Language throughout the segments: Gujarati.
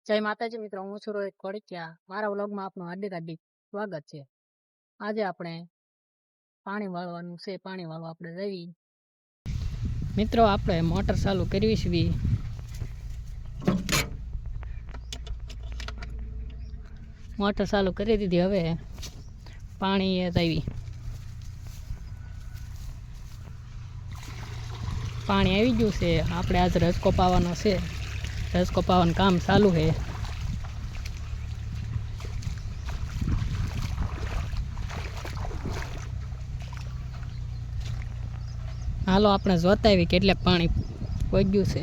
જય માતાજી મિત્રો, હું છું રોહિત કોડિયા। મારા વ્લોગમાં આપનું હાર્દિક સ્વાગત છે। આજે આપણે પાણી વાળવાનું છે। પાણી વાળવા આપણે જઈએ મિત્રો। આપણે મોટર ચાલુ કરવી છે। મોટર ચાલુ કરી દીધી। હવે પાણી આવી ગયું છે। આપણે આજ રસકો પાવાનો છે। રસકો પાવાનું કામ ચાલુ છે। હાલો આપણે જોતા આવી કેટલાક પાણી પહોંચ્યું છે।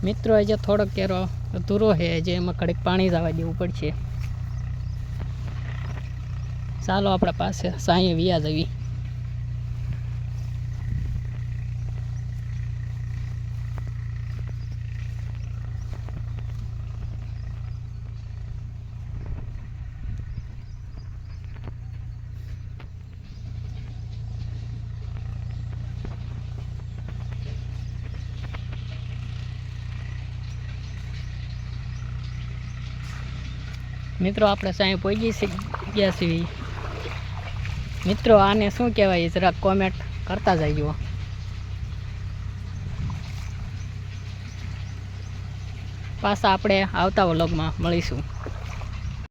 મિત્રો હજી થોડોક કેરો અધૂરો છે। હજી એમાં કડીક પાણી જવા દેવું પડશે। ચાલો આપણા પાસે સાંયે વ્યા જવી। મિત્રો આપણે સાંય પહોંચી ગયા છીએ। મિત્રો આને શું કહેવાય જરાક કોમેન્ટ કરતા જજો। પાછા આપણે આવતા વ્લોગમાં મળીશું।